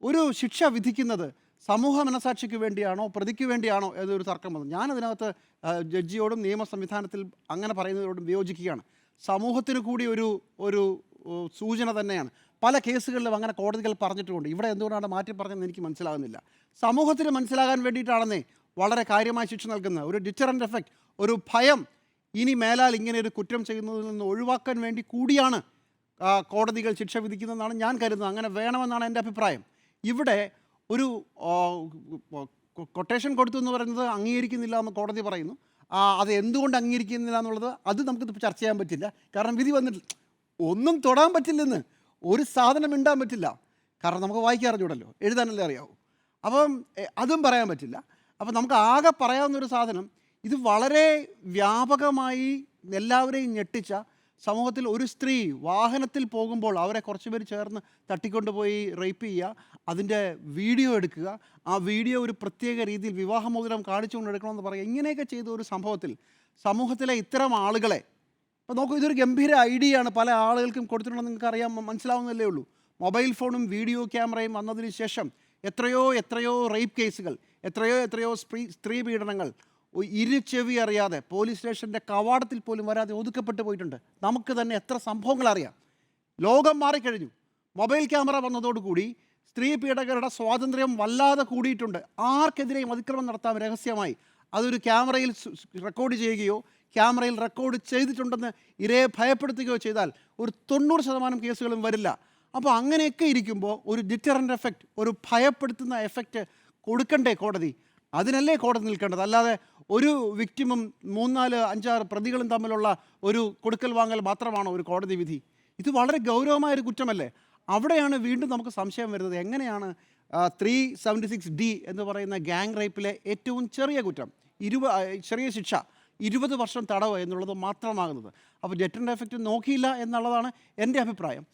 ഒരു ശിക്ഷ വിധിക്കുന്നത് സമൂഹ മനസാക്ഷിക്ക് വേണ്ടിയാണോ പ്രതിക്ക് വേണ്ടിയാണോ എന്നൊരു തർക്കം വന്നു. ഞാനതിനകത്ത് ജഡ്ജിയോടും നിയമ സംവിധാനത്തിൽ അങ്ങനെ പറയുന്നവരോടും വിയോജിക്കുകയാണ്. സമൂഹത്തിന് കൂടി ഒരു ഒരു സൂചന തന്നെയാണ്. പല കേസുകളിലും അങ്ങനെ കോടതികൾ പറഞ്ഞിട്ടുമുണ്ട്. ഇവിടെ എന്തുകൊണ്ടാണ് മാറ്റി പറഞ്ഞതെന്ന് എനിക്ക് മനസ്സിലാകുന്നില്ല. സമൂഹത്തിന് മനസ്സിലാകാൻ വേണ്ടിയിട്ടാണെന്നേ വളരെ കാര്യമായ ശിക്ഷ നൽകുന്നത്. ഒരു ഡിറ്ററൻ്റ് എഫക്റ്റ്, ഒരു ഭയം, ഇനി മേലാൽ ഇങ്ങനെ ഒരു കുറ്റം ചെയ്യുന്നതിൽ നിന്ന് ഒഴിവാക്കാൻ വേണ്ടി കൂടിയാണ് കോടതികൾ ശിക്ഷ വിധിക്കുന്നതെന്നാണ് ഞാൻ കരുതുന്നത്. അങ്ങനെ വേണമെന്നാണ് എൻ്റെ അഭിപ്രായം. ഇവിടെ ഒരു കൊട്ടേഷൻ കൊടുത്തു എന്ന് പറയുന്നത് അംഗീകരിക്കുന്നില്ല എന്ന് കോടതി പറയുന്നു. അത് എന്തുകൊണ്ട് അംഗീകരിക്കുന്നില്ല എന്നുള്ളത് അത് നമുക്കിത് ചർച്ച ചെയ്യാൻ പറ്റില്ല. കാരണം വിധി വന്നിട്ടില്ല. ഒന്നും തൊടാൻ പറ്റില്ലെന്ന്, ഒരു സാധനം മിണ്ടാൻ പറ്റില്ല. കാരണം നമുക്ക് വായിക്കാൻ അറിഞ്ഞൂടല്ലോ, എഴുതാനല്ലേ അറിയാവൂ. അപ്പം അതും പറയാൻ പറ്റില്ല. അപ്പം നമുക്ക് ആകെ പറയാവുന്നൊരു സാധനം, ഇത് വളരെ വ്യാപകമായി എല്ലാവരെയും ഞെട്ടിച്ച, സമൂഹത്തിൽ ഒരു സ്ത്രീ വാഹനത്തിൽ പോകുമ്പോൾ അവരെ കുറച്ച് പേര് ചേർന്ന് തട്ടിക്കൊണ്ടുപോയി റേപ്പ് ചെയ്യുക, അതിൻ്റെ വീഡിയോ എടുക്കുക, ആ വീഡിയോ ഒരു പ്രത്യേക രീതിയിൽ വിവാഹമോതിരം കാണിച്ചുകൊണ്ട് എടുക്കണമെന്ന് പറയുക, ഇങ്ങനെയൊക്കെ ചെയ്ത ഒരു സംഭവത്തിൽ സമൂഹത്തിലെ ഇത്തരം ആളുകളെ, അപ്പോൾ നോക്കൂ, ഇതൊരു ഗംഭീര ഐഡിയയാണ്, പല ആളുകൾക്കും കൊടുത്തിട്ടുണ്ടെന്ന് നിങ്ങൾക്ക് അറിയാൻ മനസ്സിലാവുന്നല്ലേ ഉള്ളൂ. മൊബൈൽ ഫോണും വീഡിയോ ക്യാമറയും വന്നതിന് ശേഷം എത്രയോ റേപ്പ് കേസുകൾ, എത്രയോ സ്ത്രീ പീഡനങ്ങൾ ഇരുചെവി അറിയാതെ പോലീസ് സ്റ്റേഷൻ്റെ കവാടത്തിൽ പോലും വരാതെ ഒതുക്കപ്പെട്ടു പോയിട്ടുണ്ട്. നമുക്ക് തന്നെ എത്ര സംഭവങ്ങൾ അറിയാം. ലോകം മാറിക്കഴിഞ്ഞു. മൊബൈൽ ക്യാമറ വന്നതോടുകൂടി സ്ത്രീ പീഡകരുടെ സ്വാതന്ത്ര്യം വല്ലാതെ കൂടിയിട്ടുണ്ട്. ആർക്കെതിരെയും അതിക്രമം നടത്താൻ രഹസ്യമായി അതൊരു ക്യാമറയിൽ റെക്കോർഡ് ചെയ്യുകയോ ക്യാമറയിൽ റെക്കോർഡ് ചെയ്തിട്ടുണ്ടെന്ന് ഇരയെ ഭയപ്പെടുത്തുകയോ ചെയ്താൽ ഒരു 90% കേസുകളും വരില്ല. അപ്പോൾ അങ്ങനെയൊക്കെ ഇരിക്കുമ്പോൾ ഒരു ഡിറ്ററൻ്റ് എഫക്റ്റ്, ഒരു ഭയപ്പെടുത്തുന്ന എഫക്റ്റ് കൊടുക്കണ്ടേ കോടതി? അതിനല്ലേ കോടതി നിൽക്കേണ്ടത്. അല്ലാതെ ഒരു വിക്ടിമും 3, 4, 5, 6 പ്രതികളും തമ്മിലുള്ള ഒരു കൊടുക്കൽ വാങ്ങൽ മാത്രമാണോ ഒരു കോടതി വിധി? ഇത് വളരെ ഗൗരവമായൊരു കുറ്റമല്ലേ? അവിടെയാണ് വീണ്ടും നമുക്ക് സംശയം വരുന്നത്. എങ്ങനെയാണ് 376D എന്ന് പറയുന്ന ഗ്യാങ് റേപ്പിലെ ഏറ്റവും ചെറിയ കുറ്റം, ചെറിയ ശിക്ഷ 20 വർഷം തടവ് എന്നുള്ളത് മാത്രമാകുന്നത്? അപ്പോൾ ഡിറ്ററൻ്റ് എഫക്റ്റ് നോക്കിയില്ല എന്നുള്ളതാണ് എൻ്റെ അഭിപ്രായം.